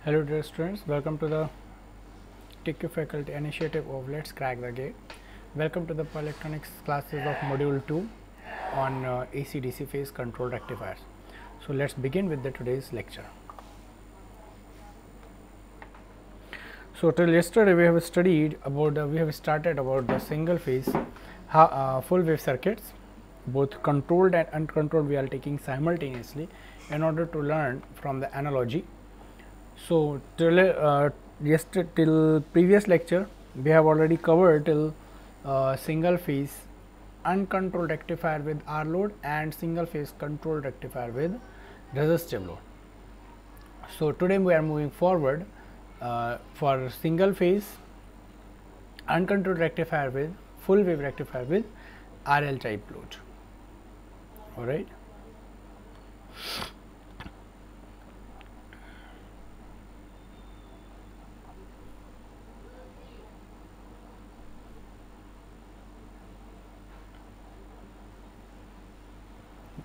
Hello dear students, welcome to the TQ faculty initiative of Let's Crack the Gate. Welcome to the Power Electronics classes of module 2 on AC/DC phase control rectifiers. So let's begin with the today's lecture. So till yesterday we have studied about we have started about the single phase full wave circuits, both controlled and uncontrolled we are taking simultaneously in order to learn from the analogy. So till previous lecture we have already covered till single phase uncontrolled rectifier with R load and single phase controlled rectifier with resistive load. So today we are moving forward for single phase uncontrolled rectifier with full wave rectifier with RL type load. All right.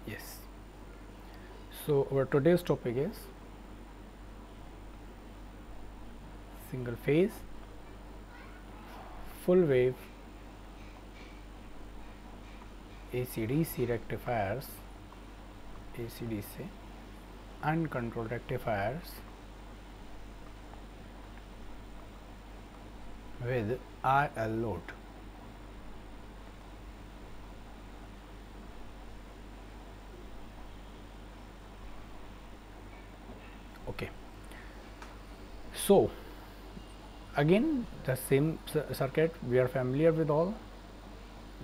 Yes. So our today's topic is single phase full wave AC/DC rectifiers, AC/DC uncontrolled rectifiers with RL load. Okay. So again the same circuit we are familiar with all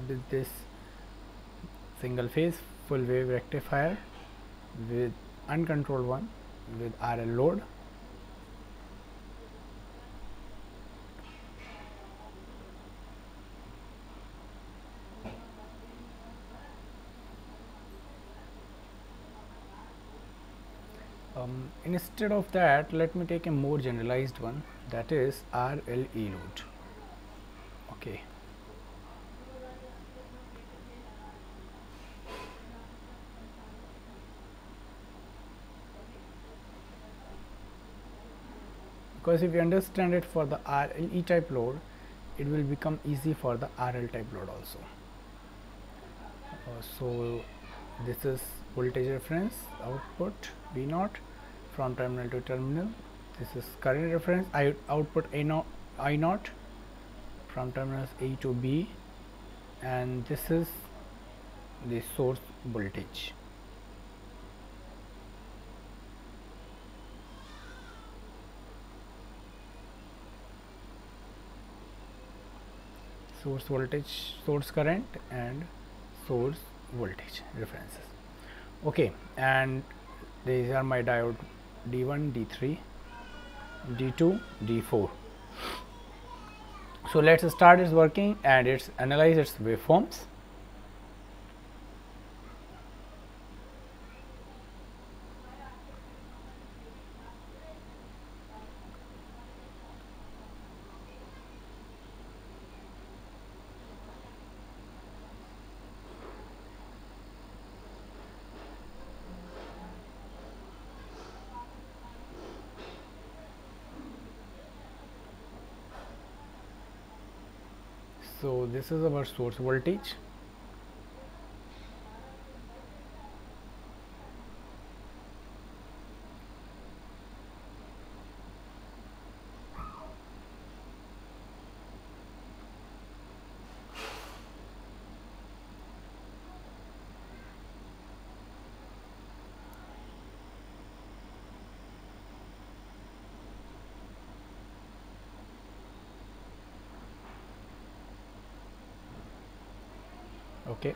with this single phase full wave rectifier with uncontrolled one with RL load. Instead of that, let me take a more generalized one, that is RLE load. Okay. Because if you understand it for the RLE type load, it will become easy for the RL type load also. So this is voltage reference output V naught from terminal to terminal. This is current reference output I naught from terminals A to B, and this is the source voltage. Source voltage, source current and source voltage references. Okay, and these are my diode D1, D3, D2, D4. So let's start its working and it's analyze its waveforms. So this is our source voltage. Okay.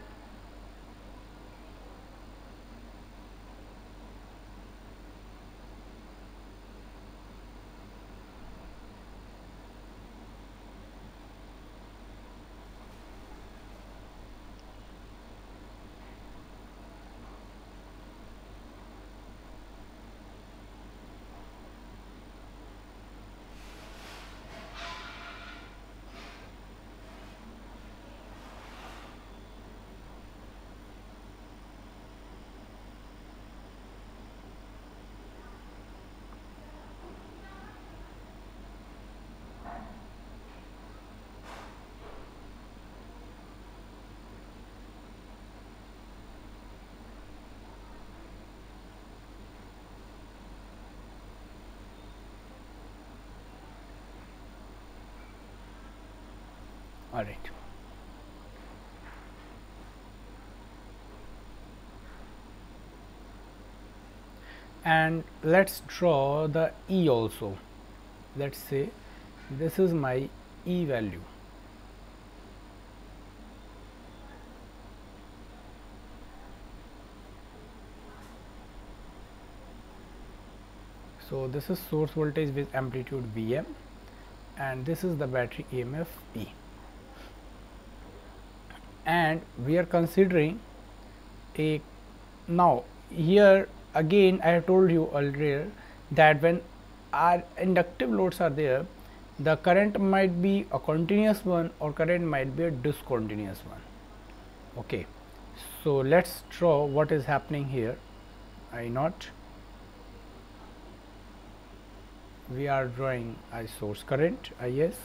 All right. And let's draw the E also. Let's say this is my E value. So this is source voltage with amplitude Vm, and this is the battery EMF E. And we are considering a, now here again I have told you earlier that when our inductive loads are there, the current might be a continuous one or current might be a discontinuous one. Okay, so let's draw what is happening here. I naught, we are drawing a source current IS.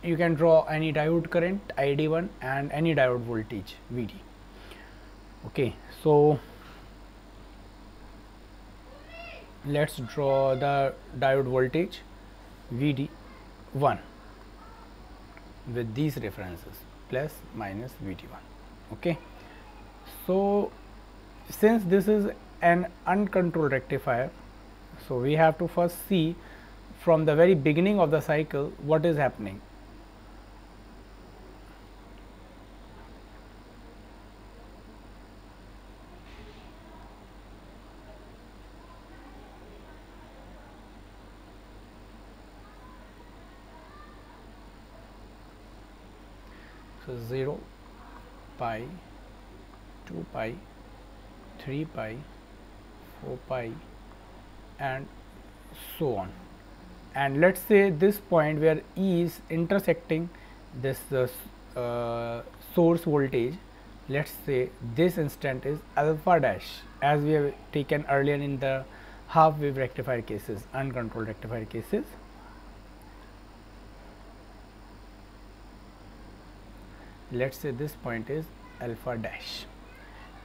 You can draw any diode current ID1 and any diode voltage VD. Okay, so let's draw the diode voltage VD1 with these references plus minus VD1. Okay, so since this is an uncontrolled rectifier, so we have to first see from the very beginning of the cycle what is happening. So 0, pi, 2 pi, 3 pi, 4 pi, and so on. And let's say this point where E is intersecting this source voltage, let's say this instant is alpha dash, as we have taken earlier in the half wave rectifier cases, uncontrolled rectifier cases. Let's say this point is alpha dash,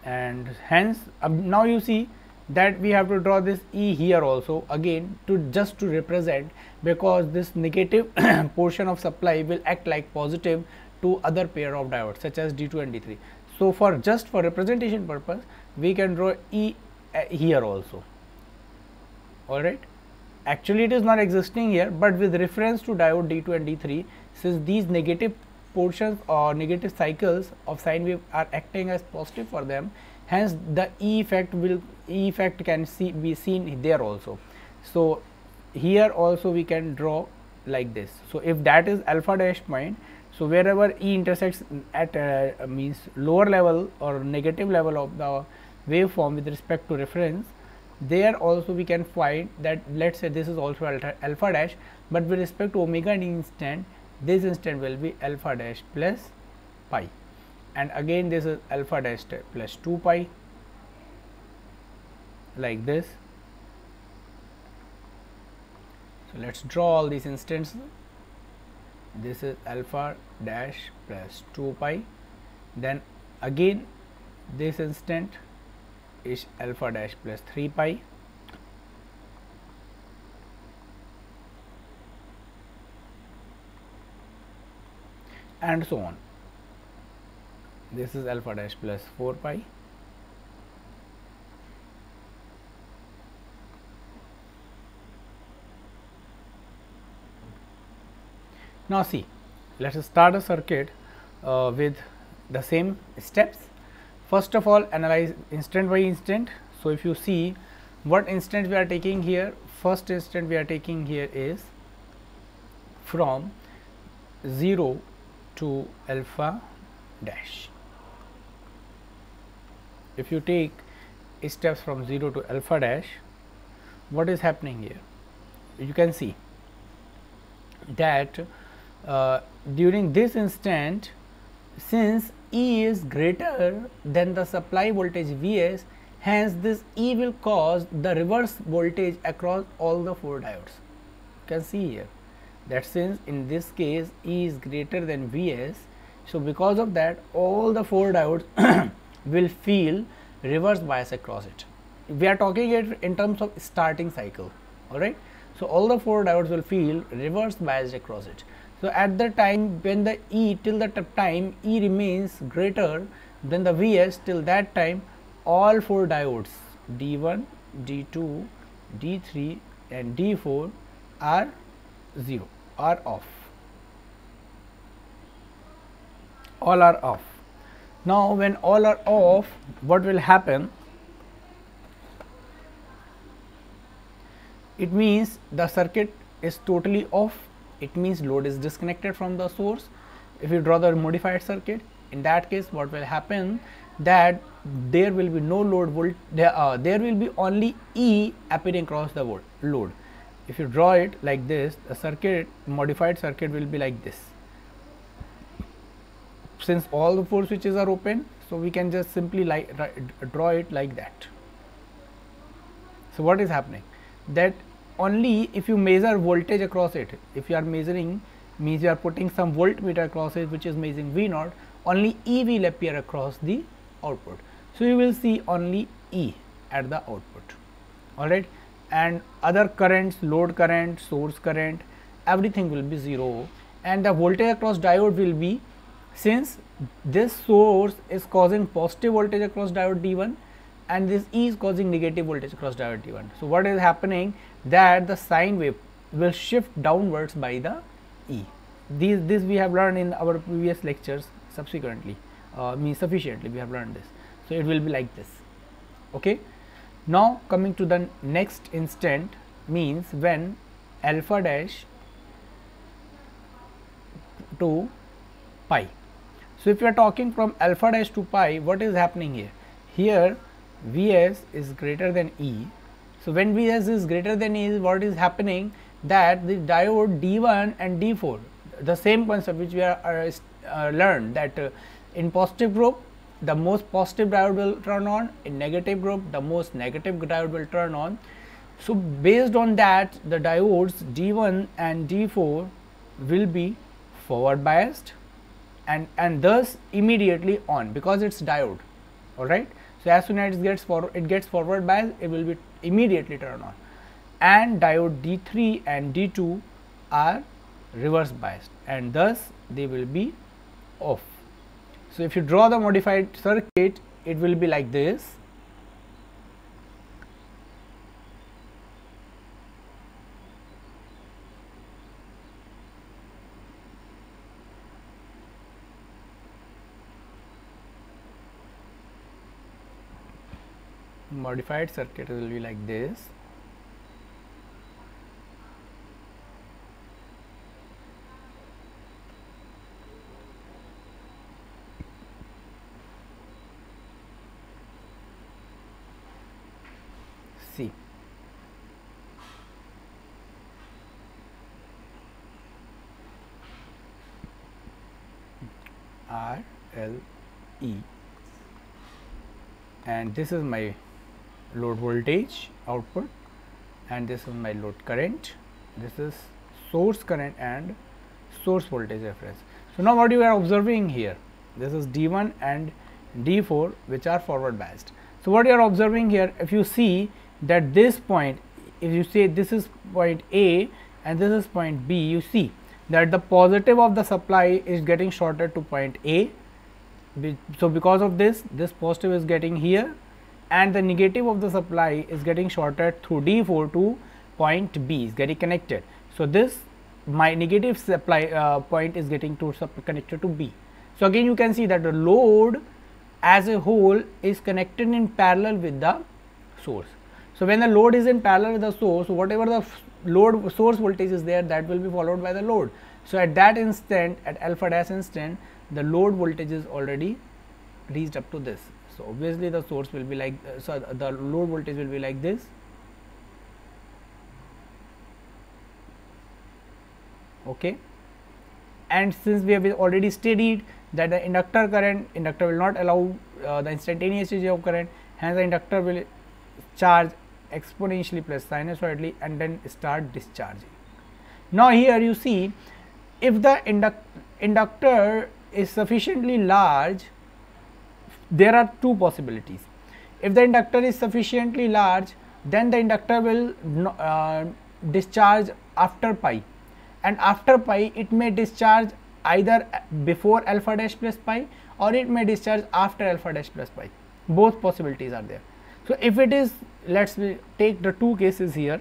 and hence now you see that we have to draw this E here also again to just to represent, because this negative portion of supply will act like positive to other pair of diodes such as D2 and D3. So for just for representation purpose we can draw E here also. All right, actually it is not existing here, but with reference to diode D2 and D3, since these negative portions or negative cycles of sine wave are acting as positive for them, hence the E effect can be seen there also. So here also we can draw like this. So if that is alpha dash point, so wherever E intersects at means lower level or negative level of the waveform with respect to reference, there also we can find that, let's say this is also alpha dash, but with respect to omega and instant, this instant will be alpha dash plus pi, and again this is alpha dash plus 2 pi, like this. So let's draw all these instants. This is alpha dash plus 2 pi, then again this instant is alpha dash plus 3 pi, and so on. This is alpha dash plus 4 pi, now see, let us start a circuit with the same steps. First of all, analyze instant by instant. So if you see what instant we are taking here, first instant we are taking here is from 0 to alpha dash. If you take steps from 0 to alpha dash, what is happening here? You can see that during this instant, since E is greater than the supply voltage Vs, hence this E will cause the reverse voltage across all the 4 diodes. You can see here that since in this case E is greater than Vs, so because of that all the 4 diodes will feel reverse bias across it. We are talking it in terms of starting cycle, all right. So all the 4 diodes will feel reverse biased across it. So at the time when the E till the time E remains greater than the Vs, till that time all 4 diodes D1, D2, D3 and D4 are 0, are off. All are off. Now when all are off, what will happen? It means the circuit is totally off. It means load is disconnected from the source. If you draw the modified circuit, in that case what will happen, that there will be no load volt, there will be only E appearing across the load. If you draw it like this, the circuit, modified circuit will be like this. Since all the 4 switches are open, so we can just simply draw it like that. So what is happening? That only if you measure voltage across it, if you are measuring, means you are putting some voltmeter across it which is measuring V naught, only E will appear across the output. So you will see only E at the output, alright, and other currents, load current, source current, everything will be 0, and the voltage across diode will be, since this source is causing positive voltage across diode D1 and this E is causing negative voltage across diode D1. So what is happening, that the sine wave will shift downwards by the E. This we have learned in our previous lectures subsequently, means sufficiently we have learned this. So it will be like this. Okay. Now coming to the next instant, means when alpha dash to pi. So if you are talking from alpha dash to pi, what is happening here? Here Vs is greater than E. So when Vs is greater than E, what is happening, that the diode D1 and D4, the same concept which we are learned, that in positive group the most positive diode will turn on, in negative group the most negative diode will turn on. So based on that, the diodes D1 and D4 will be forward biased and thus immediately on, because it's diode, alright. So as soon as it gets forward biased, it will be immediately turned on, and diode D3 and D2 are reverse biased and thus they will be off. So if you draw the modified circuit, it will be like this. Modified circuit will be like this. See, R L E, and this is my load voltage output and this is my load current, this is source current and source voltage reference. So now what you are observing here, this is D1 and D4 which are forward biased. So what you are observing here, if you see that this point, if you say this is point A and this is point B, you see that the positive of the supply is getting shorted to point A. So because of this positive is getting here, and the negative of the supply is getting shorted through D4 to point B, is getting connected. So this my negative supply point is getting to connected to B. So again you can see that the load as a whole is connected in parallel with the source. So when the load is in parallel with the source, whatever the load source voltage is there, that will be followed by the load. So at that instant, at alpha dash instant, the load voltage is already reached up to this. So obviously the source will be like, so the load voltage will be like this. Okay, and since we have already studied that the inductor current, inductor will not allow the instantaneous change of current, hence the inductor will charge exponentially plus sinusoidally and then start discharging. Now here you see, if the inductor is sufficiently large, there are two possibilities. If the inductor is sufficiently large, then the inductor will discharge after pi, and after pi it may discharge either before alpha dash plus pi or it may discharge after alpha dash plus pi. Both possibilities are there. So, if it is, let us take the two cases here.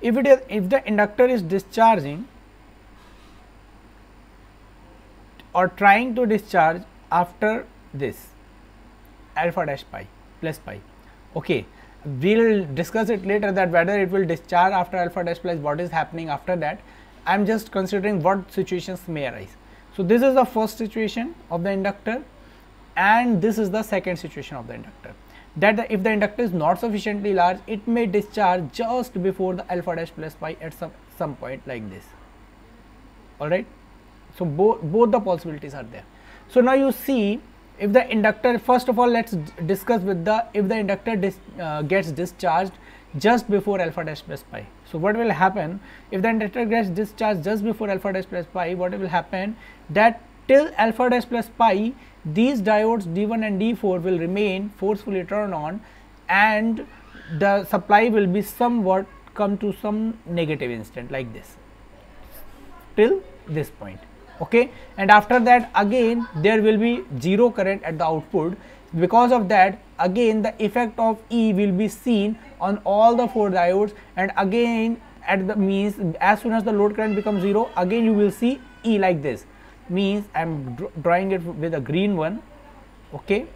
If the inductor is discharging or trying to discharge after this alpha dash pi plus pi, okay, we will discuss it later that whether it will discharge after alpha dash plus what is happening after that. I am just considering what situations may arise. So, this is the first situation of the inductor and this is the second situation of the inductor, that if the inductor is not sufficiently large, it may discharge just before the alpha dash plus pi at some point like this. Alright. So, both the possibilities are there. So, now you see, if the inductor, first of all let us discuss with the, if the inductor gets discharged just before alpha dash plus pi. So, what will happen if the inductor gets discharged just before alpha dash plus pi, what will happen, that till alpha dash plus pi these diodes D1 and D4 will remain forcefully turned on and the supply will be somewhat come to some negative instant like this till this point, okay, and after that again there will be zero current at the output. Because of that, again the effect of E will be seen on all the 4 diodes, and again at the means as soon as the load current becomes 0, again you will see E like this, means I am drawing it with a green one, okay.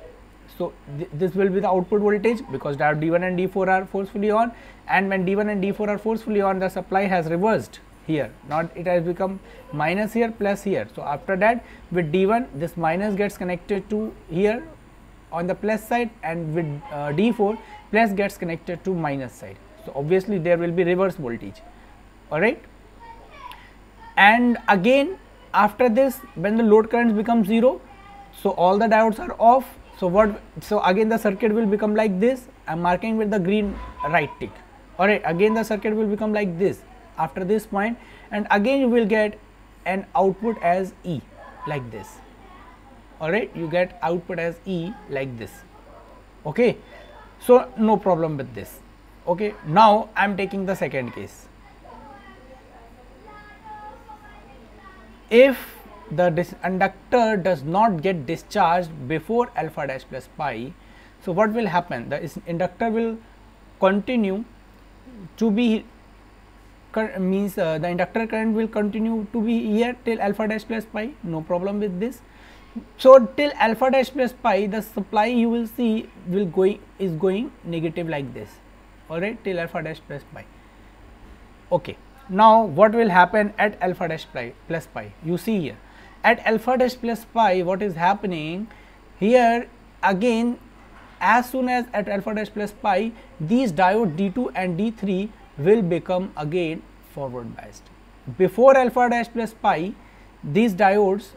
So, this will be the output voltage because diode D1 and D4 are forcefully on, and when D1 and D4 are forcefully on, the supply has reversed here, not it has become minus here plus here. So, after that with D1 this minus gets connected to here on the plus side, and with D4 plus gets connected to minus side. So, obviously there will be reverse voltage, alright. And again after this when the load currents become 0, so all the diodes are off. So, again the circuit will become like this, I am marking with the green right tick, alright. Again the circuit will become like this after this point, and again you will get an output as E like this, alright, you get output as E like this, okay. So, no problem with this, okay. Now, I am taking the second case. If the inductor does not get discharged before alpha dash plus pi, so what will happen, the inductor will continue to be means the inductor current will continue to be here till alpha dash plus pi, no problem with this. So, till alpha dash plus pi the supply you will see is going negative like this, alright, till alpha dash plus pi, okay. Now, what will happen at alpha dash plus pi, you see here at alpha dash plus pi what is happening here, again as soon as at alpha dash plus pi these diode D2 and D3 will become again forward biased. Before alpha dash plus pi these diodes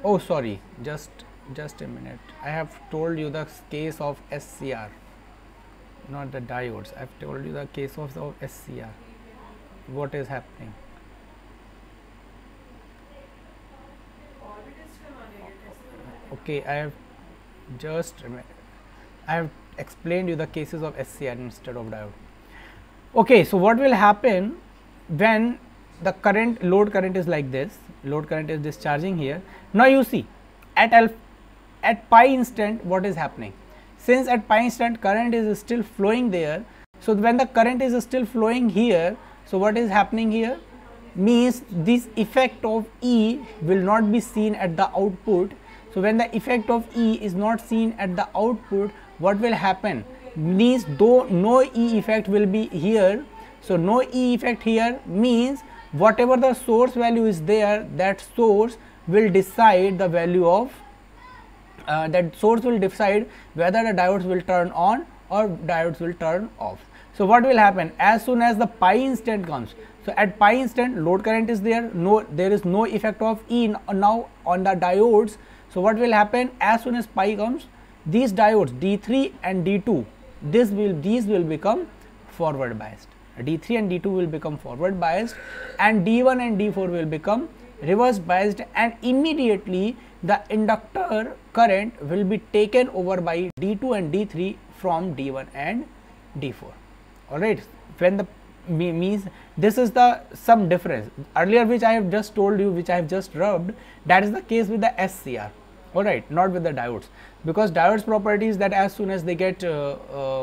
oh sorry, just a minute, I have told you the case of SCR, not the diodes, I have told you the case of SCR, what is happening. Okay, I have explained you the cases of SCR instead of diode. Okay, so what will happen when the load current is like this, load current is discharging here. Now, you see at pi instant what is happening, since at pi instant current is still flowing there. So, when the current is still flowing here, so what is happening here means this effect of E will not be seen at the output. So, when the effect of E is not seen at the output, what will happen means though no E effect will be here. So, no E effect here means whatever the source value is there, that source will decide the value of that source will decide whether the diodes will turn on or diodes will turn off. So, what will happen as soon as the pi instant comes, so at pi instant load current is there, there is no effect of E now on the diodes. So, what will happen as soon as pi comes, these diodes D3 and D2 these will become forward biased, D3 and D2 will become forward biased and D1 and D4 will become reverse biased, and immediately the inductor current will be taken over by D2 and D3 from D1 and D4. Alright, when the means this is the some difference earlier which I have just told you, which I have just rubbed, that is the case with the SCR. Alright, not with the diodes, because diodes property is that as soon as they get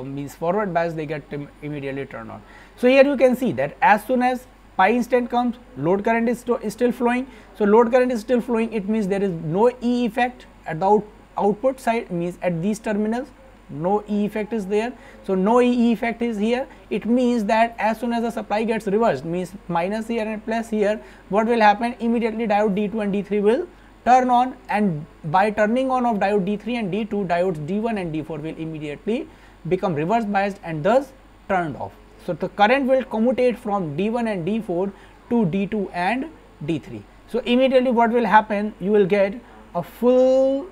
means forward bias, they get immediately turned on. So here you can see that as soon as pi instant comes, load current is still flowing. So load current is still flowing, it means there is no E effect at the output side, means at these terminals no E effect is there. So no E effect is here. It means that as soon as the supply gets reversed, means minus here and plus here, what will happen, immediately diode D2 and D3 will turn on, and by turning on of diode D3 and D2, diodes D1 and D4 will immediately become reverse biased and thus turned off. So the current will commutate from D1 and D4 to D2 and D3. So immediately what will happen, you will get a full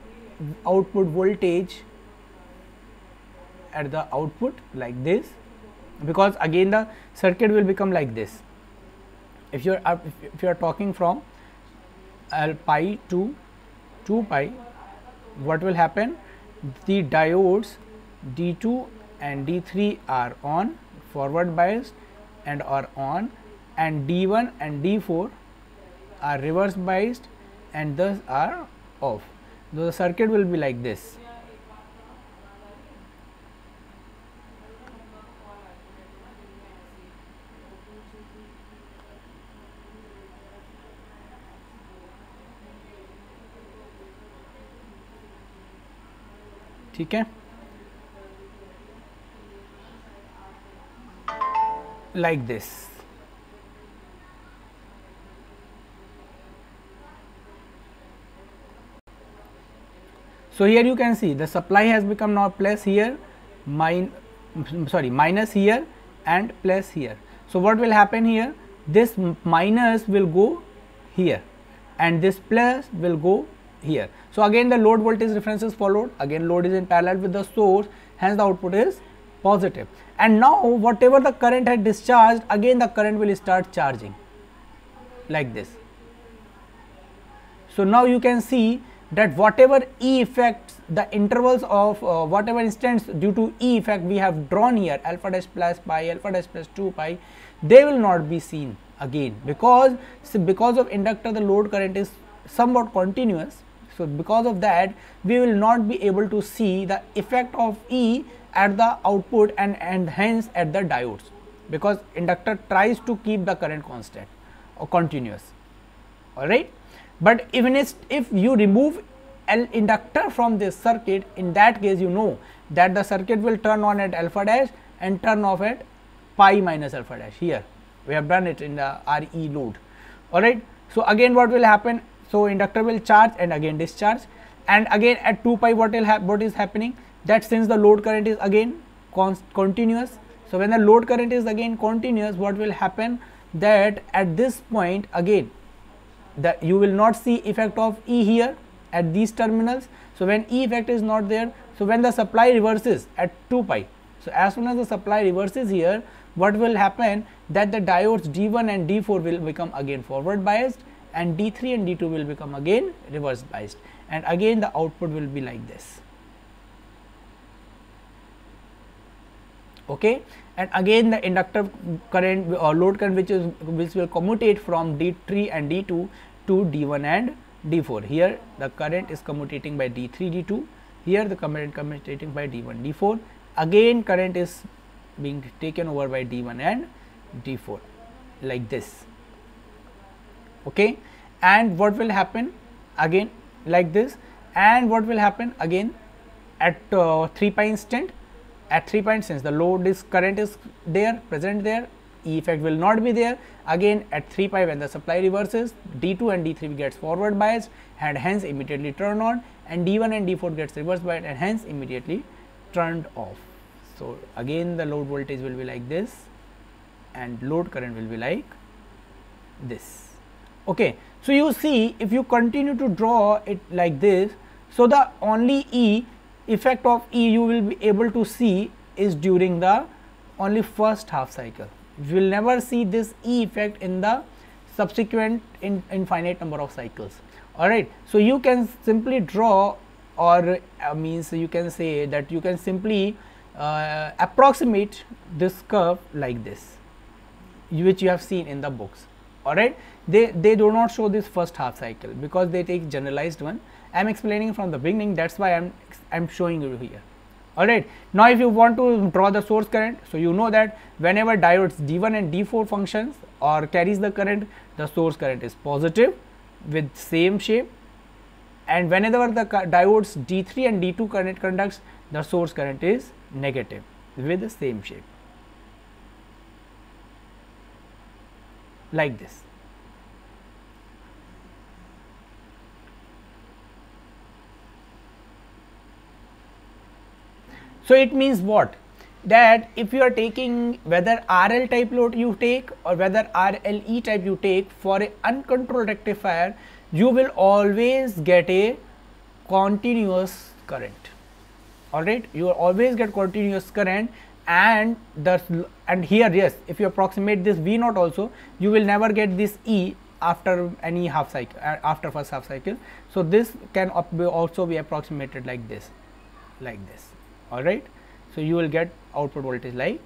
output voltage at the output like this, because again the circuit will become like this. If you are talking from pi to 2 pi, what will happen, the diodes D2 and D3 are on, forward biased and are on, and D1 and D4 are reverse biased and thus are off. So the circuit will be like this. ठीक है, like this. So here you can see the supply has become now plus here, minus here and plus here. So what will happen here, this minus will go here and this plus will go here. So again the load voltage reference is followed, again load is in parallel with the source, hence the output is positive. And now whatever the current had discharged, again the current will start charging like this. So now you can see that whatever E effects, the intervals of whatever instants due to E effect we have drawn here, alpha dash plus pi, alpha dash plus 2 pi, they will not be seen again, because of inductor the load current is somewhat continuous. So because of that we will not be able to see the effect of E at the output and hence at the diodes, because inductor tries to keep the current constant or continuous. Alright, but even if you remove L inductor from this circuit, in that case you know that the circuit will turn on at alpha dash and turn off at pi minus alpha dash. Here we have done it in the RE load. Alright, so again what will happen, so inductor will charge and again discharge, and again at 2 pi what is happening, that since the load current is again continuous, so when the load current is again continuous, what will happen, that at this point again that you will not see effect of E here at these terminals. So when E effect is not there, so when the supply reverses at 2 pi, so as soon as the supply reverses here, what will happen, that the diodes D1 and D4 will become again forward biased and D3 and D2 will become again reverse biased, and again the output will be like this. Okay, and again the inductor current or load current which will commutate from D3 and D2 to D1 and D4. Here the current is commutating by D3 D2, here the current commutating by D1 D4, again current is being taken over by D1 and D4 like this. Okay, and what will happen again like this, and what will happen again at 3 pi instant, at 3 pi since the load is current is there present there, E effect will not be there. Again at 3 pi when the supply reverses, D2 and D3 gets forward biased and hence immediately turn on, and D1 and D4 gets reverse biased and hence immediately turned off. So again the load voltage will be like this and load current will be like this. Okay, so you see if you continue to draw it like this, so the only E effect of E you will be able to see is during the only first half cycle. You will never see this E effect in the subsequent in infinite number of cycles. All right. So you can simply draw, or means you can say that you can simply approximate this curve like this, which you have seen in the books. All right. They do not show this first half cycle because they take generalized one. I am explaining from the beginning, that's why I'm showing you here. All right. Now if you want to draw the source current, so you know that whenever diodes D1 and D4 functions or carries the current, the source current is positive with same shape, and whenever the diodes D3 and D2 current conducts, the source current is negative with the same shape, like this. So it means what? That if you are taking whether RL type load you take or whether RLE type you take, for a uncontrolled rectifier, you will always get a continuous current. All right, you will always get continuous current, and here, yes, if you approximate this V naught also, you will never get this E after any half cycle, after first half cycle. So this can also be approximated like this, like this. All right. So you will get output voltage like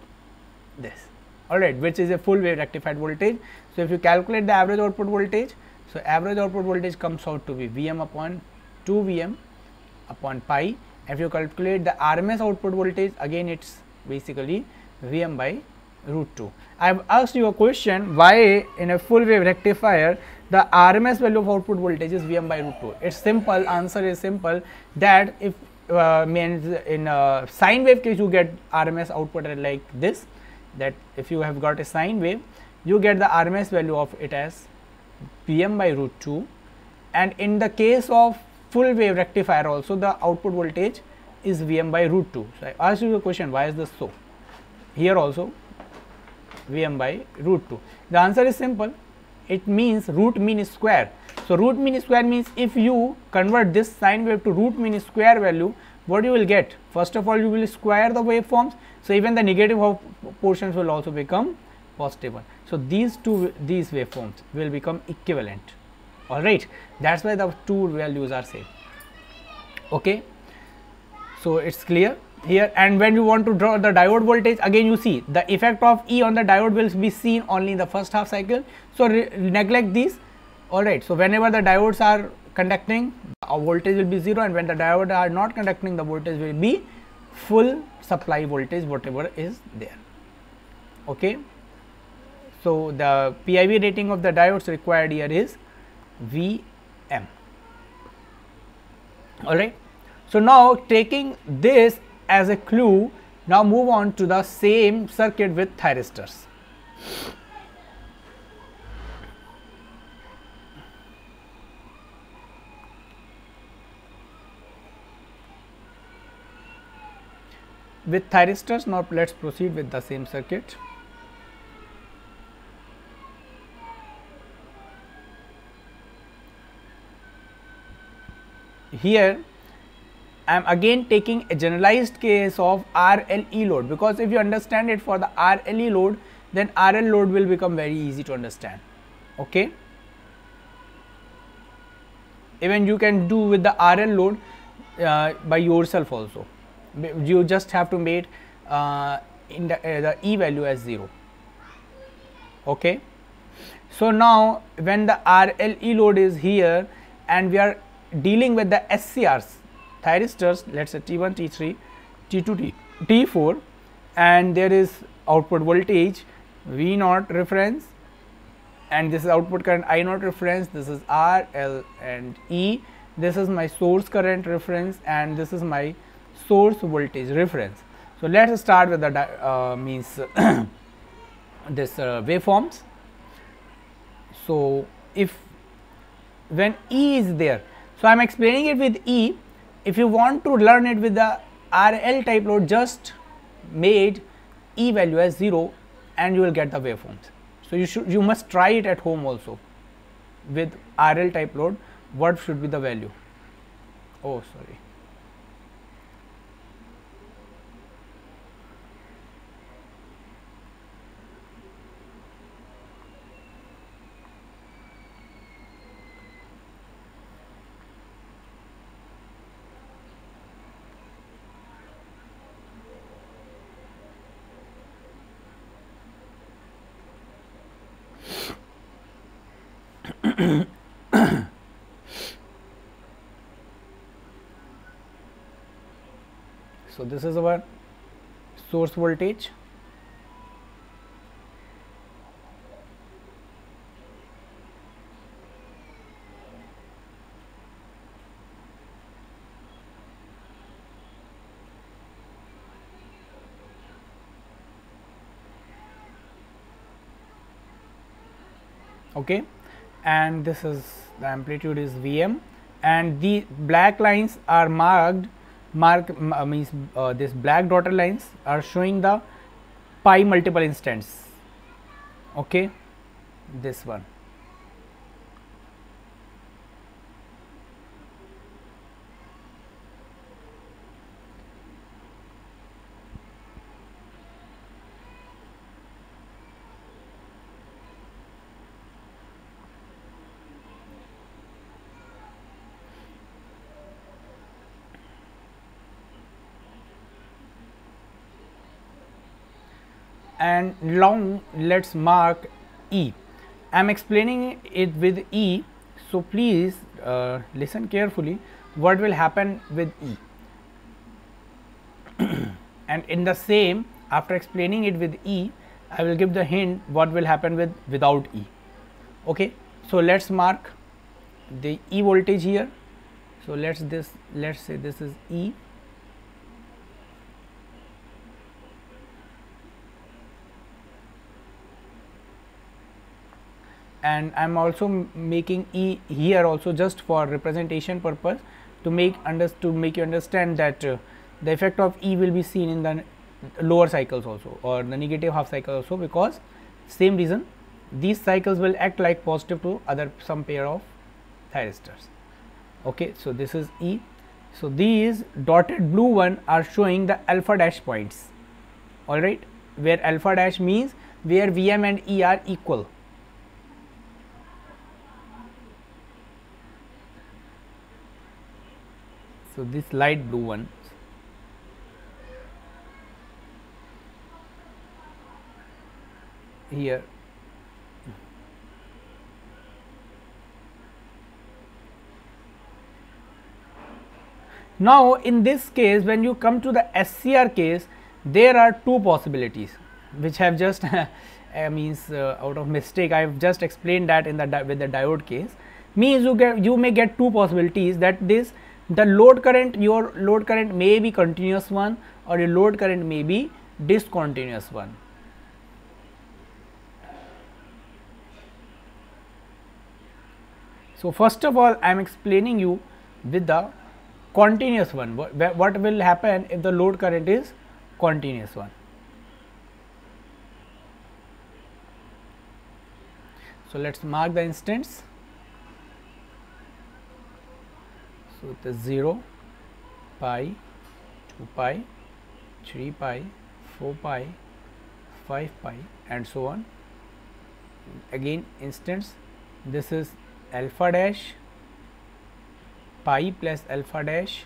this. All right, which is a full wave rectified voltage. So if you calculate the average output voltage, so average output voltage comes out to be Vm upon 2 Vm upon pi. If you calculate the RMS output voltage, again it's basically Vm by root 2. I have asked you a question, why in a full wave rectifier the RMS value of output voltage is Vm by root 2. It's simple, answer is simple, that if means in sine wave case you get RMS output like this, that if you have got a sine wave, you get the RMS value of it as Vm by root 2, and in the case of full wave rectifier also the output voltage is Vm by root 2. So I asked you a question, why is this so? Here also Vm by root 2. The answer is simple, it means root mean square. So root mean square means if you convert this sine wave to root mean square value, what you will get? First of all, you will square the waveforms, so even the negative portions will also become positive one. So these waveforms will become equivalent. All right, that's why the two values are same. Okay, so it's clear here. And when you want to draw the diode voltage, again you see the effect of E on the diode will be seen only in the first half cycle, so neglect these. All right, so whenever the diodes are conducting, our voltage will be 0, and when the diodes are not conducting, the voltage will be full supply voltage, whatever is there. Okay, so the PIV rating of the diodes required here is Vm. All right, so now taking this as a clue, now move on to the same circuit with thyristors. With thyristors, now let's proceed with the same circuit. Here I am again taking a generalized case of RLE load, because if you understand it for the RLE load, then RL load will become very easy to understand. Okay, even you can do with the RL load by yourself also. You just have to make in the E value as 0. Okay, so now when the RLE load is here and we are dealing with the SCRs, thyristors, let's say T1, T3, T2, T4, and there is output voltage V naught reference, and this is output current I naught reference, this is R, L and E, this is my source current reference, and this is my source voltage reference. So let us start with the this waveforms. So if when E is there, so I am explaining it with E. If you want to learn it with the RL type load, just made E value as 0 and you will get the waveforms. So you must try it at home also with RL type load. What should be the value? Oh, sorry. So this is our source voltage. Okay, and this is the amplitude is Vm, and the black lines are means this black dotted lines are showing the pi multiple instants. Okay, this one. And now let's mark E. I am explaining it with E, so please listen carefully what will happen with E. And in the same, after explaining it with E, I will give the hint what will happen with without E. Okay, so let's mark the E voltage here. So let's say this is E. And I am also making E here also just for representation purpose, to make you understand that the effect of E will be seen in the lower cycles also, or the negative half cycle also, because same reason these cycles will act like positive to some pair of thyristors. Okay, so this is E. So these dotted blue one are showing the alpha dash points, all right, where alpha dash means where Vm and E are equal. So this light blue one here. Now in this case, when you come to the SCR case, there are two possibilities which have just means out of mistake I have just explained that in the with the diode case. Means you may get two possibilities, that the load current, your load current may be continuous one, or your load current may be discontinuous one. So first of all, I am explaining you with the continuous one. What will happen if the load current is continuous one? So let's mark the instants. So it is 0, pi, 2 pi, 3 pi, 4 pi, 5 pi, and so on. Again instants, this is alpha dash, pi plus alpha dash,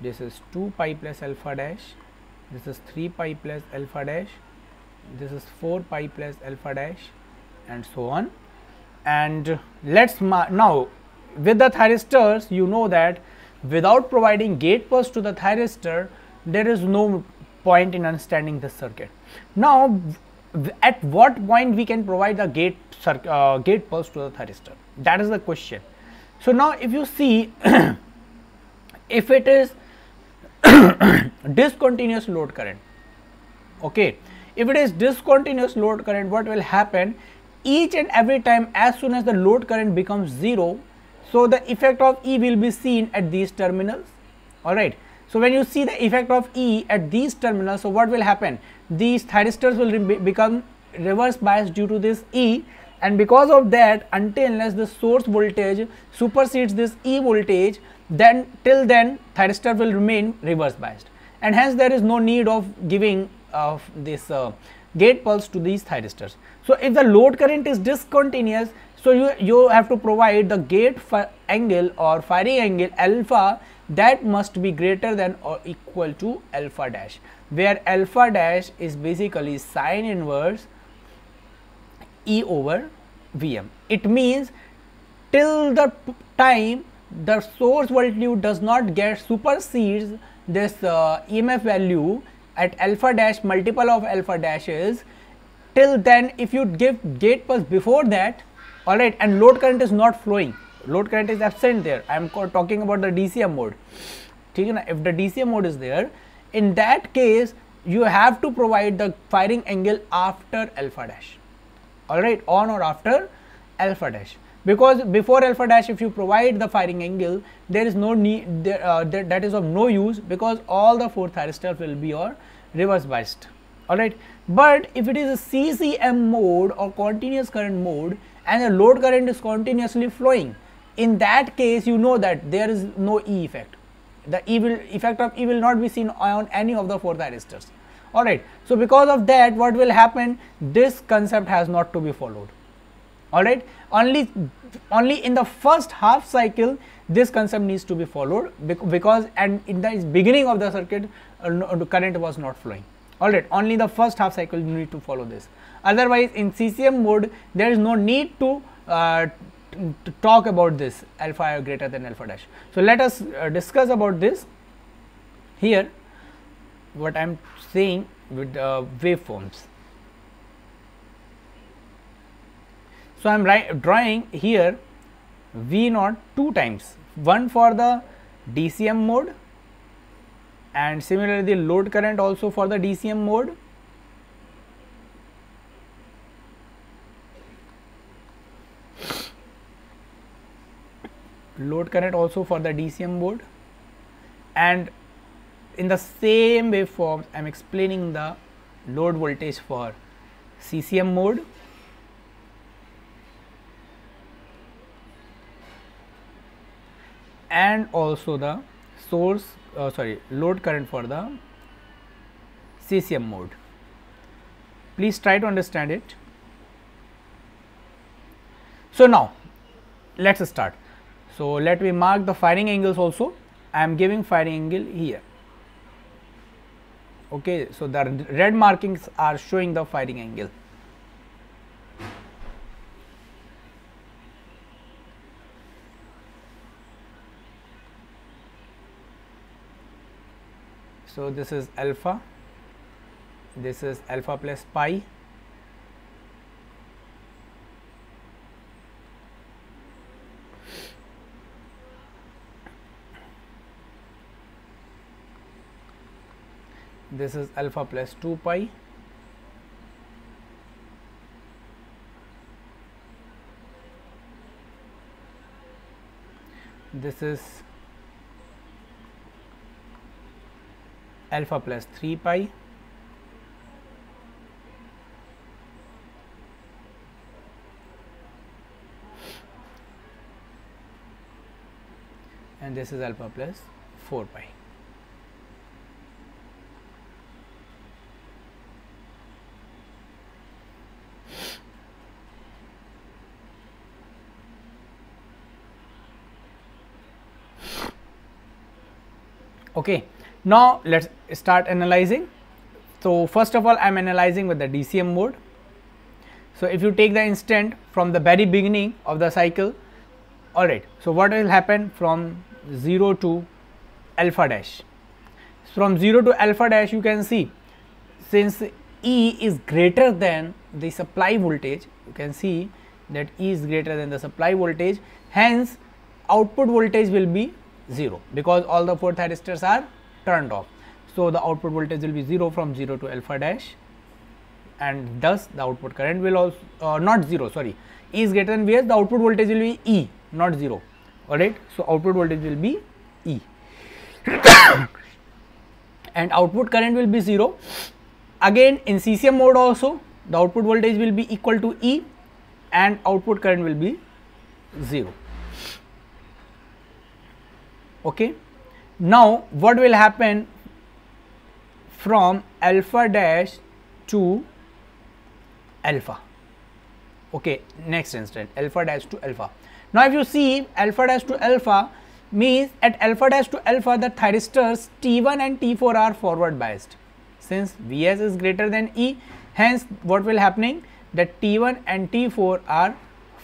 this is 2 pi plus alpha dash, this is 3 pi plus alpha dash, this is 4 pi plus alpha dash, and so on. And let's now with the thyristors, you know that without providing gate pulse to the thyristor, there is no point in understanding this circuit. Now at what point we can provide the gate pulse to the thyristor? That is the question. So now if you see if it is discontinuous load current, okay, if it is discontinuous load current, what will happen? Each and every time as soon as the load current becomes 0, so the effect of E will be seen at these terminals, all right. So when you see the effect of E at these terminals, so what will happen? These thyristors will become reverse biased due to this E, and because of that, until unless the source voltage supersedes this E voltage, then till then thyristor will remain reverse biased, and hence there is no need of giving this gate pulse to these thyristors. So if the load current is discontinuous, so you have to provide the gate angle or firing angle alpha that must be greater than or equal to alpha dash, where alpha dash is basically sine inverse E over Vm. It means till the time the source voltage does not get supersedes this EMF value at alpha dash multiple of alpha dashes, till then if you give gate pulse before that, alright, and load current is not flowing, load current is absent there, I am talking about the DCM mode. If the DCM mode is there, in that case you have to provide the firing angle after alpha dash, alright, on or after alpha dash, because before alpha dash if you provide the firing angle, there is no need, that is of no use, because all the 4 thyristors will be or reverse biased, alright. But if it is a CCM mode or continuous current mode and the load current is continuously flowing, in that case you know that there is no E effect, the effect of E will not be seen on any of the 4 thyristors, alright. So because of that, what will happen, this concept has not to be followed, alright. Only in the first half cycle this concept needs to be followed, because and in the beginning of the circuit current was not flowing, alright. Only the first half cycle you need to follow this, otherwise in CCM mode there is no need to talk about this alpha greater than alpha dash. So let us discuss about this here, what I am saying with waveforms. So I am drawing here V naught 2 times, one for the DCM mode and similarly the load current also for the DCM mode. Load current also for the DCM mode, and in the same waveform I am explaining the load voltage for CCM mode. And also the load current for the CCM mode. Please try to understand it. So now let us start. So let me mark the firing angles also. I am giving firing angle here. Okay, so the red markings are showing the firing angle. So this is alpha, this is alpha plus pi, this is alpha plus 2 pi, this is alpha plus 3 pi, and this is alpha plus 4 pi. Okay. Now let us start analyzing. So first of all I am analyzing with the DCM mode. So if you take the instant from the very beginning of the cycle, alright, so what will happen from 0 to alpha dash. From 0 to alpha dash you can see, since E is greater than the supply voltage, you can see that E is greater than the supply voltage, hence output voltage will be 0, because all the 4 thyristors are turned off. So the output voltage will be 0 from 0 to alpha dash, and thus the output current will also not 0, sorry, E is greater than Vs, the output voltage will be E, not 0, alright. So output voltage will be E and output current will be 0. Again in CCM mode also the output voltage will be equal to E and output current will be 0. Okay. Now what will happen from alpha dash to alpha? Okay, next instant alpha dash to alpha. Now if you see alpha dash to alpha means at alpha dash to alpha the thyristors T1 and T4 are forward biased. Since Vs is greater than E, hence what will happening that T1 and T4 are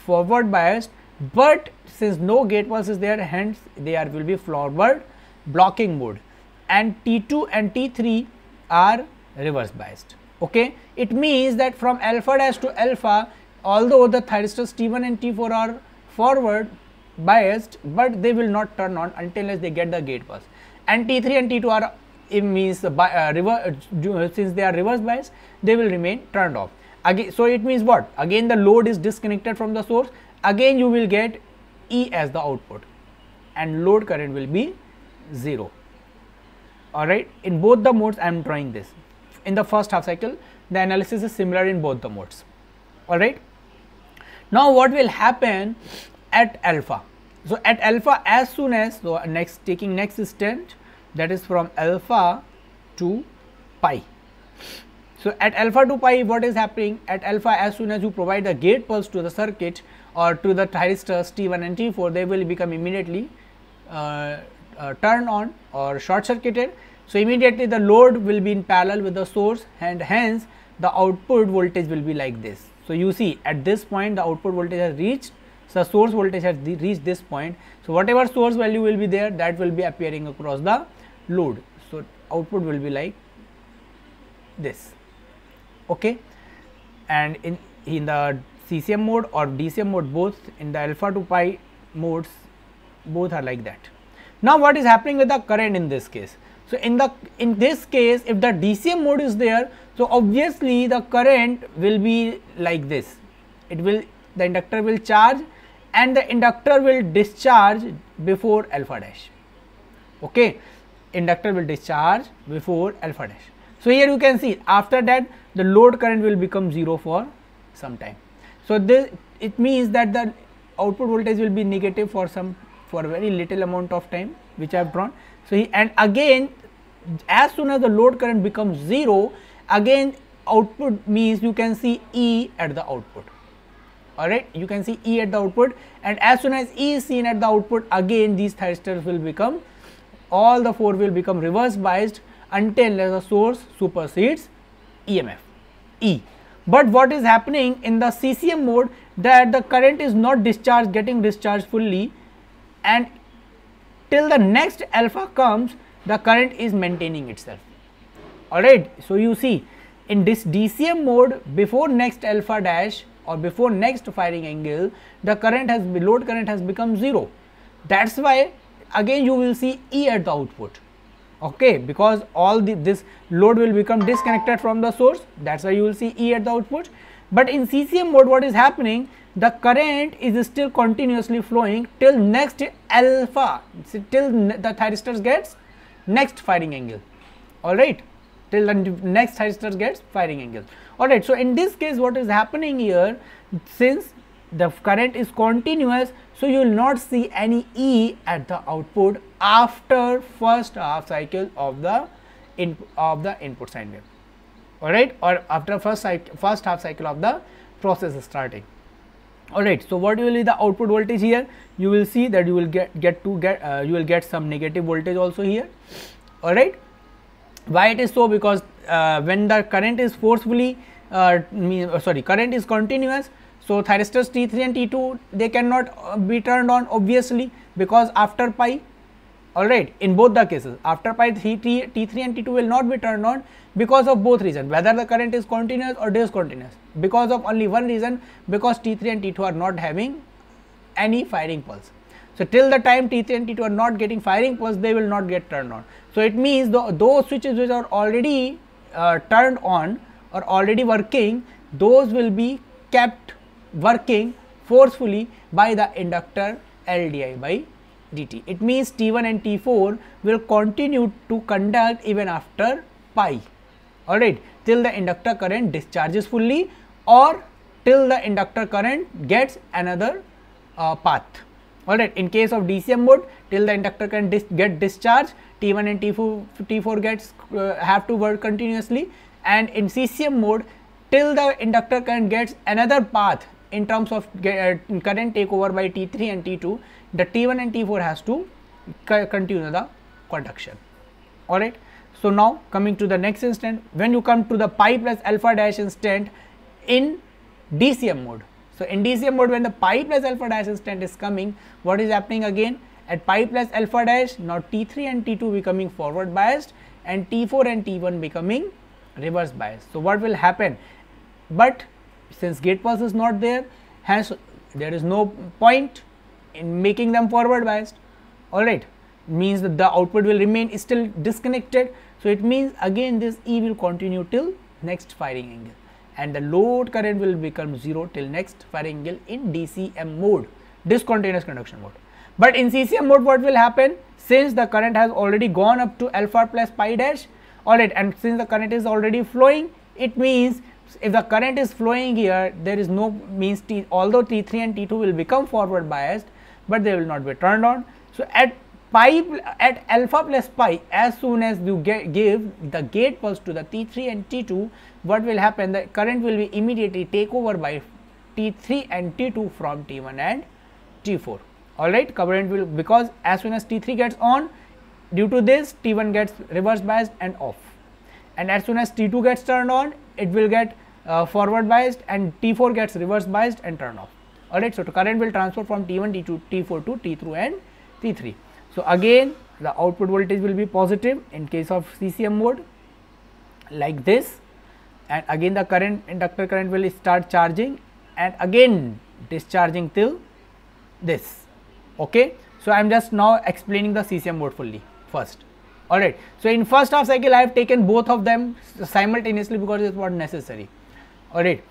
forward biased, but since no gate pulse is there, hence there will be forward blocking mode, and T2 and T3 are reverse biased. Okay, it means that from alpha dash to alpha, although the thyristors T1 and T4 are forward biased, but they will not turn on until they get the gate pulse, and T3 and T2 are, it means since they are reverse biased, they will remain turned off. Again, so it means what? Again the load is disconnected from the source, again you will get E as the output and load current will be 0. Alright, in both the modes I am drawing this. In the first half cycle, the analysis is similar in both the modes. Alright, now what will happen at alpha? So at alpha, as soon as, so taking next instant, that is from alpha to pi. So at alpha to pi, what is happening? At alpha, as soon as you provide the gate pulse to the circuit or to the thyristors T1 and T4, they will become immediately turned on or short circuited. So immediately the load will be in parallel with the source, and hence the output voltage will be like this. So you see, at this point the output voltage has reached, so the source voltage has reached this point. So whatever source value will be there, that will be appearing across the load. So output will be like this. Okay, and in the CCM mode or DCM mode, both in the alpha to pi modes, both are like that. Now what is happening with the current in this case? So in this case, if the DCM mode is there, so obviously the current will be like this. The inductor will charge and the inductor will discharge before alpha dash. Okay, inductor will discharge before alpha dash. So here you can see, after that the load current will become 0 for some time. So it means that the output voltage will be negative for very little amount of time, which I have drawn. So and again, as soon as the load current becomes 0, again output means you can see E at the output. Alright, you can see E at the output, and as soon as E is seen at the output, again these thyristors will become, all the 4 will become reverse biased until the source supersedes EMF E. But what is happening in the CCM mode, that the current is not getting discharged fully, and till the next alpha comes, the current is maintaining itself. Alright, so you see, in this DCM mode, before next alpha dash or before next firing angle, the load current has become 0. That's why again you will see E at the output. Okay, because this load will become disconnected from the source, that's why you will see E at the output. But in CCM mode, what is happening, the current is still continuously flowing till next alpha, till the thyristors gets next firing angle. Alright, till the next thyristor gets firing angle. Alright, so in this case what is happening here, since the current is continuous, so you will not see any E at the output after first half cycle of the input sine wave. Alright, or after first half cycle of the process starting. Alright, so what will be the output voltage here? You will see that you will get some negative voltage also here. Alright, why it is so? Because when the current is current is continuous, so thyristors T3 and T2, they cannot be turned on obviously, because after pi, alright, in both the cases after pi T3 and T2 will not be turned on because of both reasons, whether the current is continuous or discontinuous, because of only one reason, because T3 and T2 are not having any firing pulse. So till the time T3 and T2 are not getting firing pulse, they will not get turned on. So it means those switches which are already turned on or already working, those will be kept working forcefully by the inductor LdI by dt. It means T1 and T4 will continue to conduct even after pi, alright, till the inductor current discharges fully or till the inductor current gets another path. Alright, in case of DCM mode, till the inductor current get discharged, T1 and T4 have to work continuously, and in CCM mode, till the inductor current gets another path in terms of current takeover by T3 and T2, the T1 and T4 has to continue the conduction. Alright, so now coming to the next instant, when you come to the pi plus alpha dash instant in DCM mode, So in DCM mode, when the pi plus alpha dash instant is coming, what is happening again? At pi plus alpha dash, now T3 and T2 becoming forward biased and T4 and T1 becoming reverse biased. So what will happen? But since gate pulse is not there, hence there is no point in making them forward biased. Alright, means that the output will remain still disconnected. So it means again this E will continue till next firing angle, and the load current will become 0 till next firing angle in DCM mode, discontinuous conduction mode. But in CCM mode, what will happen? Since the current has already gone up to alpha plus pi dash, alright, and since the current is already flowing, it means if the current is flowing here, there is no means although T3 and T2 will become forward biased, but they will not be turned on. So at alpha plus pi, as soon as you give the gate pulse to the T3 and T2, what will happen? The current will be immediately take over by T3 and T2 from T1 and T4. Alright, current will, because as soon as T3 gets on, due to this T1 gets reverse biased and off, and as soon as T2 gets turned on, it will get forward biased, and T4 gets reverse biased and turned off. Alright, so the current will transfer from T1, T2, T4 to T3 and T3. So again the output voltage will be positive in case of CCM mode, like this, and again the current, inductor current will start charging and again discharging till this. Okay, so I am just now explaining the CCM mode fully first. Alright, so in first half cycle I have taken both of them simultaneously because it was necessary. Alright,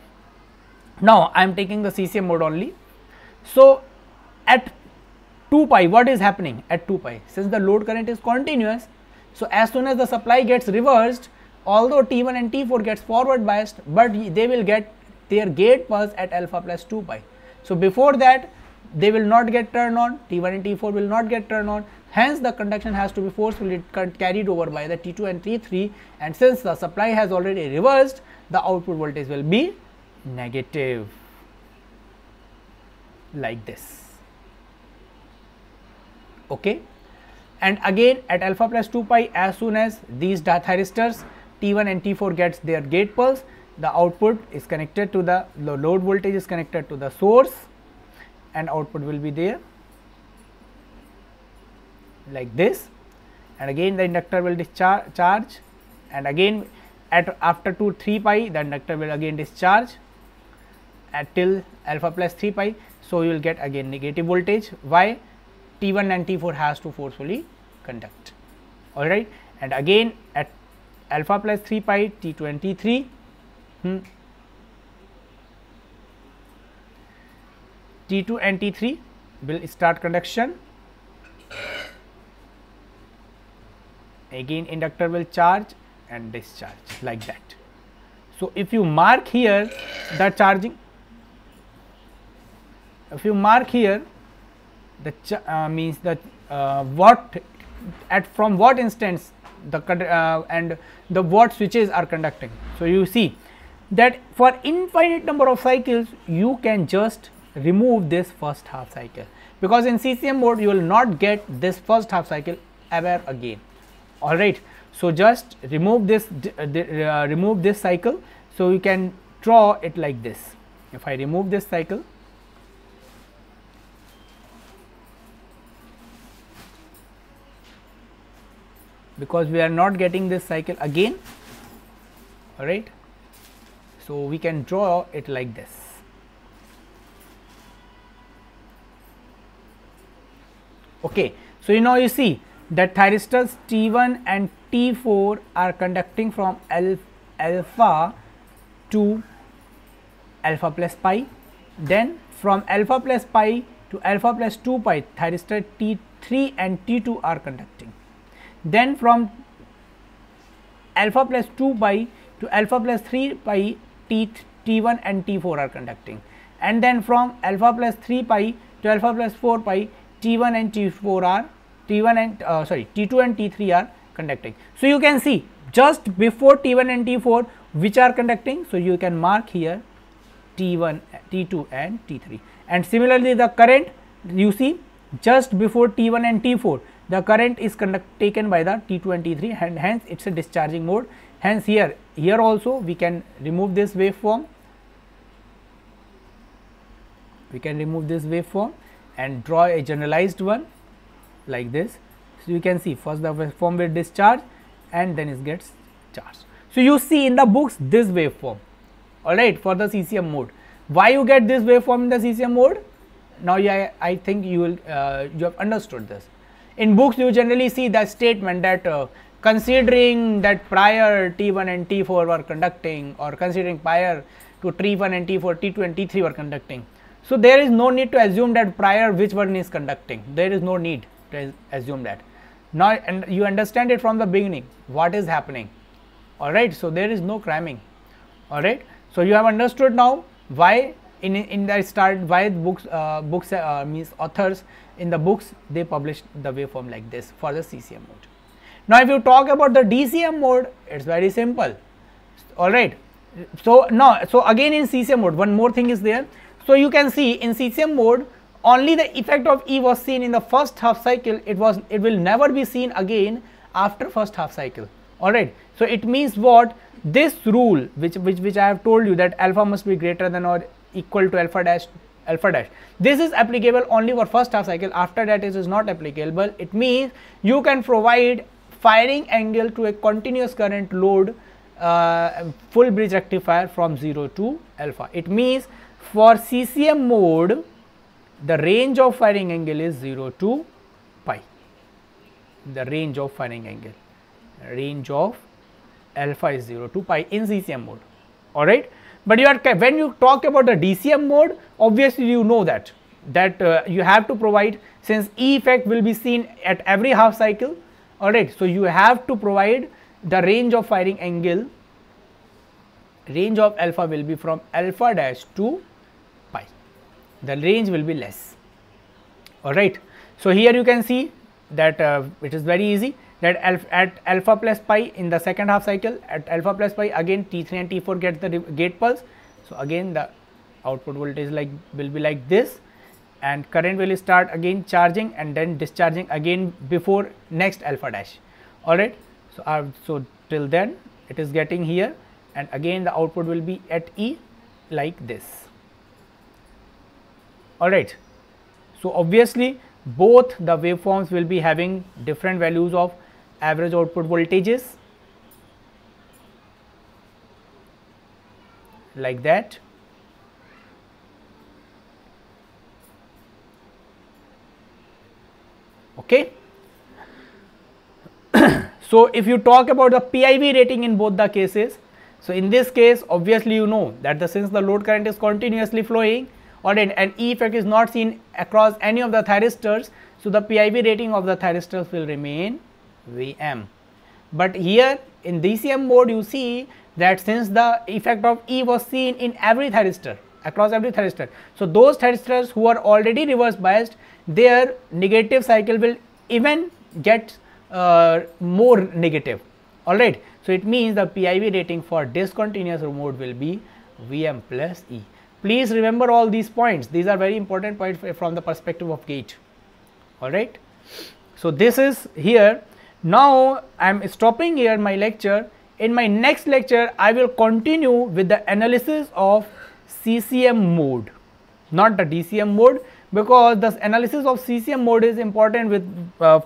now I am taking the CCM mode only. So at 2 pi, what is happening at 2 pi? Since the load current is continuous, so as soon as the supply gets reversed, although T1 and T4 gets forward biased, but they will get their gate pulse at alpha plus 2 pi. So before that they will not get turned on, T1 and T4 will not get turned on, hence the conduction has to be forcefully carried over by the T2 and T3, and since the supply has already reversed, the output voltage will be negative, like this. Okay, and again at alpha plus 2 pi, as soon as these thyristors T1 and T4 gets their gate pulse, the output is connected to the load voltage is connected to the source, and output will be there like this, and again the inductor will discharge, and again after 3 pi the inductor will again discharge at till alpha plus 3 pi. So you will get again negative voltage. Why? T1 and T4 has to forcefully conduct. Alright, and again at alpha plus 3 pi, T2 and T3 T2 and T3 will start conduction. Again inductor will charge and discharge like that. So if you mark here the charging, if you mark here the means that what at from what instance the and the what switches are conducting. So you see that for infinite number of cycles you can just remove this first half cycle, because in CCM mode you will not get this first half cycle ever again. Alright, so just remove this remove this cycle. So you can draw it like this. If I remove this cycle, because we are not getting this cycle again, alright, so we can draw it like this. Okay, so now you see that thyristors T1 and T4 are conducting from alpha to alpha plus pi, then from alpha plus pi to alpha plus 2 pi thyristor T3 and T2 are conducting, then from alpha plus 2 pi to alpha plus 3 pi T1 and T4 are conducting, and then from alpha plus 3 pi to alpha plus 4 pi T1 and T4 are T2 and T3 are conducting. So you can see just before T1 and T4 which are conducting, so you can mark here T1, T2 and T3, and similarly the current you see just before T1 and T4 the current is taken by the T2 and T3, and hence it is a discharging mode. Hence here also we can remove this waveform. we can remove this waveform and draw a generalized one like this. So, you can see first the waveform will discharge and then it gets charged. So, you see in the books this waveform, alright, for the CCM mode. Why you get this waveform in the CCM mode? Now, I think you will you have understood this. In books you generally see the statement that considering that prior T1 and T4 were conducting, or considering prior to T1 and T4, T2 and T3 were conducting. So, there is no need to assume that prior which one is conducting, there is no need to assume that. Now, and you understand it from the beginning what is happening, alright. So, there is no cramming, alright. So, you have understood now why in the start why books means authors in the books they publish the waveform like this for the CCM mode. Now, if you talk about the DCM mode, it is very simple, alright. So, now, so again in CCM mode one more thing is there. So, you can see in CCM mode only the effect of E was seen in the first half cycle, it will never be seen again after first half cycle, alright. So, it means what, this rule which I have told you, that alpha must be greater than or equal to alpha dash, this is applicable only for first half cycle, after that it is not applicable. It means you can provide firing angle to a continuous current load full bridge rectifier from 0 to alpha. It means for CCM mode the range of firing angle is 0 to pi, the range of firing angle, range of alpha is 0 to pi in CCM mode, alright. But you are, when you talk about the DCM mode, obviously you know that you have to provide, since E effect will be seen at every half cycle, alright. So, you have to provide the range of firing angle, range of alpha will be from alpha dash to pi, the range will be less, alright. So, here you can see that it is very easy, that at alpha plus pi in the second half cycle, at alpha plus pi again T3 and T4 get the gate pulse. So, again the output voltage will be like this, and current will start again charging and then discharging again before next alpha dash, alright. So, so till then it is getting here, and again the output will be at E like this, alright. So, obviously both the waveforms will be having different values of average output voltages like that. Okay. So, if you talk about the PIV rating in both the cases, so in this case obviously you know that since the load current is continuously flowing, alright, and E effect is not seen across any of the thyristors, so the PIV rating of the thyristors will remain Vm. But here in DCM mode you see that since the effect of E was seen in every thyristor, across every thyristor, so those thyristors who are already reverse biased, their negative cycle will even get more negative, alright. So, it means the PIV rating for discontinuous mode will be Vm plus E. Please remember all these points, these are very important points from the perspective of gate, alright. So, this is here. Now, I am stopping here my lecture. In my next lecture, I will continue with the analysis of CCM mode, not the DCM mode, because the analysis of CCM mode is important with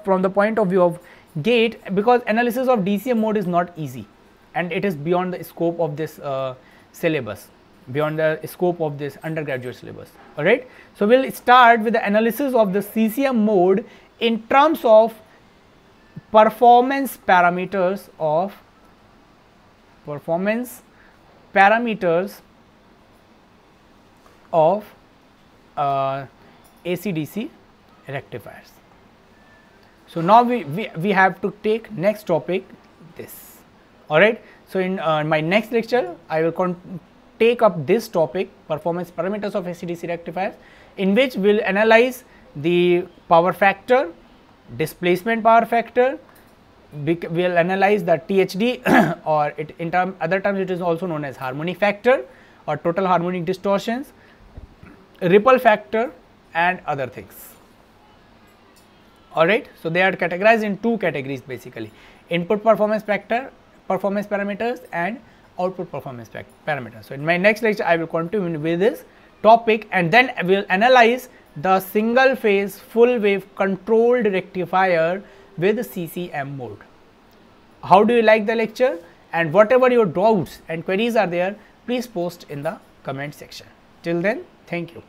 from the point of view of gate, because analysis of DCM mode is not easy and it is beyond the scope of this syllabus, beyond the scope of this undergraduate syllabus, alright. So, we will start with the analysis of the CCM mode in terms of performance parameters of AC/DC rectifiers. So, now we have to take next topic this, alright. So, in my next lecture I will take up this topic, performance parameters of AC/DC rectifiers, in which we will analyze the power factor, displacement power factor, we will analyze the THD or in other terms it is also known as harmonic factor or total harmonic distortions, ripple factor and other things, alright. So, they are categorized in two categories basically, input performance factor, performance parameters and output performance parameters. So, in my next lecture I will continue with this topic, and then we'll analyze the single phase full wave controlled rectifier with CCM mode. How do you like the lecture? And whatever your doubts and queries are there, please post in the comment section. Till then, thank you.